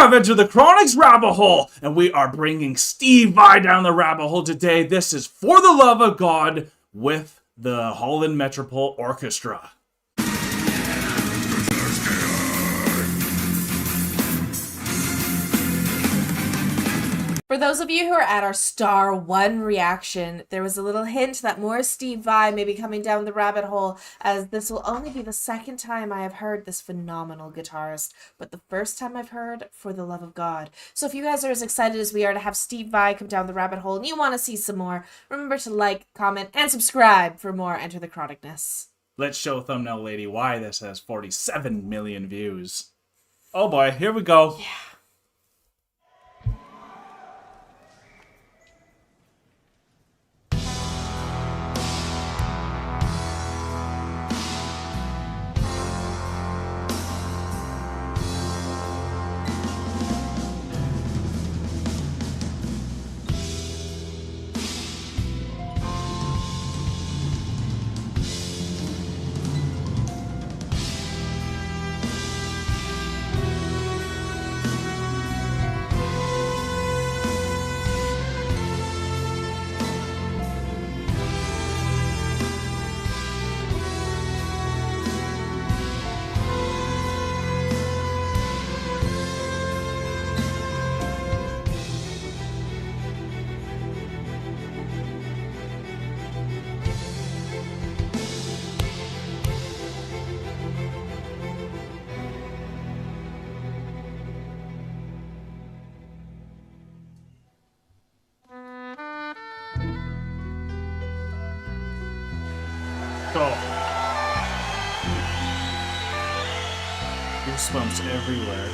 have entered the Chronic's rabbit hole, and we are bringing Steve Vai down the rabbit hole today. This is For the Love of God with the Holland Metropole Orchestra. For those of you who are at our Star 1 reaction, there was a little hint that more Steve Vai may be coming down the rabbit hole, as this will only be the second time I have heard this phenomenal guitarist, but the first time I've heard For the Love of God. So if you guys are as excited as we are to have Steve Vai come down the rabbit hole and you want to see some more, remember to like, comment, and subscribe for more Enter the Chronicness. Let's show thumbnail lady why this has 47 million views. Oh boy, here we go. Yeah. Oh. Goosebumps everywhere.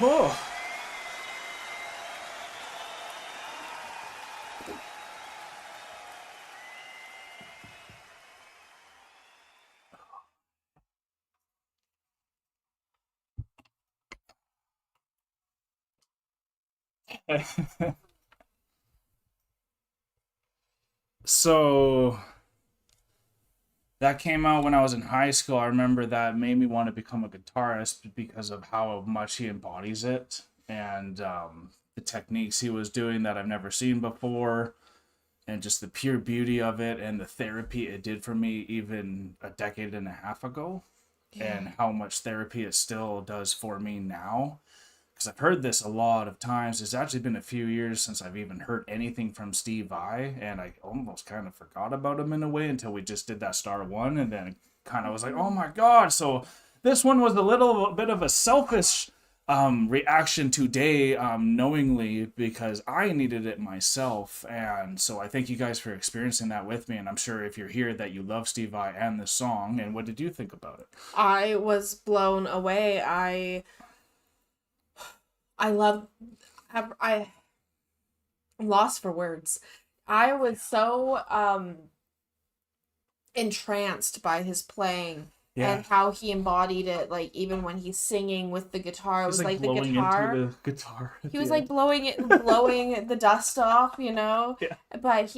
Oh. So that came out when I was in high school. I remember that made me want to become a guitarist because of how much he embodies it, and the techniques he was doing that I've never seen before, and just the pure beauty of it and the therapy it did for me even a decade and a half ago, and how much therapy it still does for me now. Because I've heard this a lot of times. It's actually been a few years since I've even heard anything from Steve Vai, and I almost kind of forgot about him in a way until we just did that Star One, and then kind of was like, oh my god. So this one was a little bit of a selfish reaction today, knowingly, because I needed it myself. And so I thank you guys for experiencing that with me, and I'm sure if you're here that you love Steve Vai and this song. And what did you think about it? I was blown away. I'm lost for words. I was so entranced by his playing and how he embodied it. Like, even when he's singing with the guitar, it was like the guitar. Into the guitar. He was like blowing the dust off, you know? Yeah. But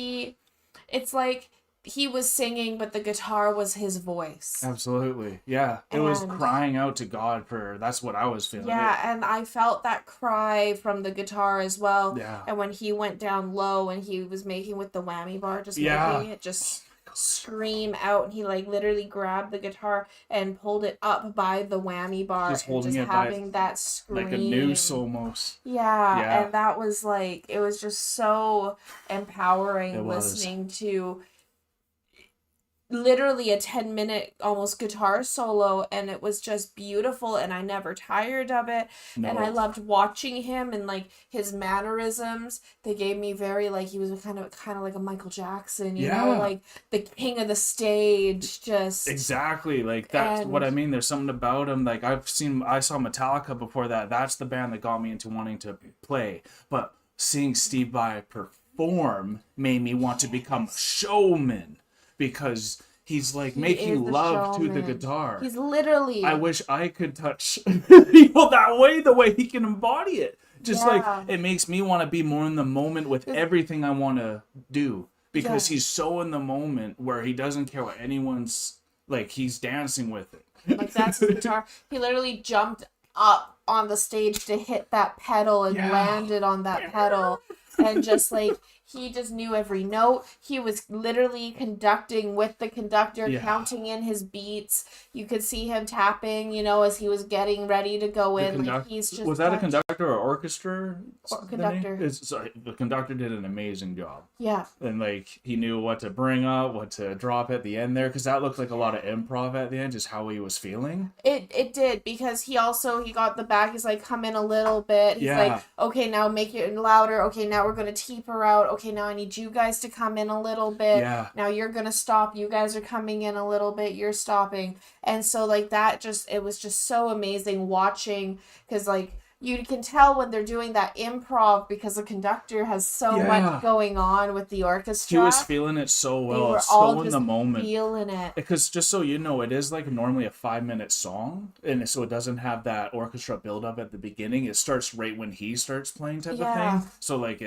it's like he was singing, but the guitar was his voice. Absolutely. Yeah. It was crying out to God that's what I was feeling. Yeah, and I felt that cry from the guitar as well. Yeah. And when he went down low and he was making with the whammy bar, making it just scream out, and he like literally grabbed the guitar and pulled it up by the whammy bar, just holding it having that scream. Like a noose almost. Yeah, and that was like, it was just so empowering listening to literally a 10-minute almost guitar solo, and it was just beautiful, and I never tired of it. And I loved watching him and like his mannerisms. They gave me very like, he was kind of like a Michael Jackson, you know, like the king of the stage. Just exactly, like that's what I mean. There's something about him. Like I saw Metallica before that. That's the band that got me into wanting to play. But seeing Steve Vai perform made me want to become a showman. Because he's like making love to the guitar. He's literally. I wish I could touch people that way, the way he can embody it. Just like, it makes me want to be more in the moment with everything I want to do. Because he's so in the moment where he doesn't care what anyone's, like, he's dancing with it. Like, that's the guitar. He literally jumped up on the stage to hit that pedal and landed on that pedal. And just like, he just knew every note. He was literally conducting with the conductor, counting in his beats. You could see him tapping, you know, as he was getting ready to go in. Like, he's just was that a conductor or orchestra? Conductor. The conductor did an amazing job. Yeah. And like, he knew what to bring up, what to drop at the end there, because that looked like a lot of improv at the end, just how he was feeling. It did, because he got the back. He's like, come in a little bit. He's like, okay, now make it louder. Okay, now we're going to taper out. Okay, now I need you guys to come in a little bit. Yeah. Now you're going to stop. You guys are coming in a little bit. You're stopping. And so like that it was just so amazing watching, because like you can tell when they're doing that improv, because the conductor has so much going on with the orchestra. He was feeling it so well. They were so all in just the moment. feeling it. Because just so you know, it is like normally a 5-minute song, and so it doesn't have that orchestra build up at the beginning. It starts right when he starts playing type of thing. So like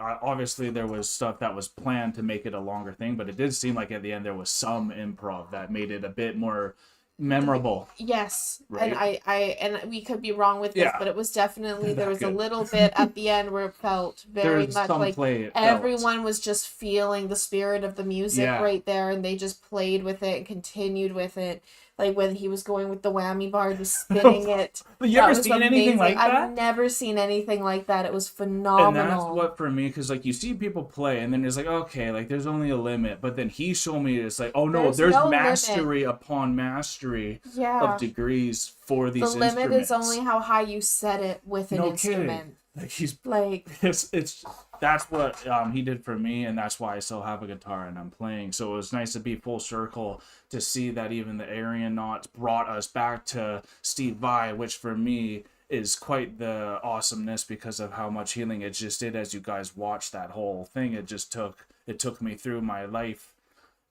obviously there was stuff that was planned to make it a longer thing, but it did seem like at the end there was some improv that made it a bit more memorable. Yes. Right? And we could be wrong with this, but it was definitely, there was a little bit at the end where it felt very much like everyone was just feeling the spirit of the music right there, and they just played with it and continued with it. Like when he was going with the whammy bar, just spinning it. You ever seen anything like that? I've never seen anything like that. It was phenomenal. And that's what, for me, because like you see people play, and then it's like, okay, like there's only a limit. But then he showed me it's like, oh no, there's no mastery upon mastery of degrees for these instruments. The limit is only how high you set it with an instrument. Like he's like it's that's what he did for me, and that's why I still have a guitar and I'm playing. So it was nice to be full circle to see that even the Aryan Knots brought us back to Steve Vai, which for me is quite the awesomeness because of how much healing it just did as you guys watched that whole thing. It took me through my life,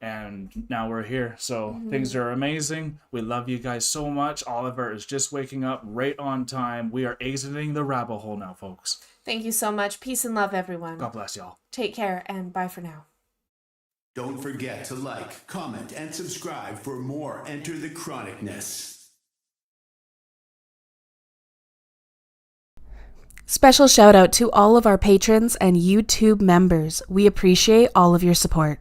and now we're here. So things are amazing. We love you guys so much. Oliver is just waking up right on time. We are exiting the rabbit hole now, folks. Thank you so much. Peace and love, everyone. God bless y'all. Take care, and bye for now. Don't forget to like, comment, and subscribe for more Enter the Chronicness. Special shout out to all of our patrons and YouTube members. We appreciate all of your support.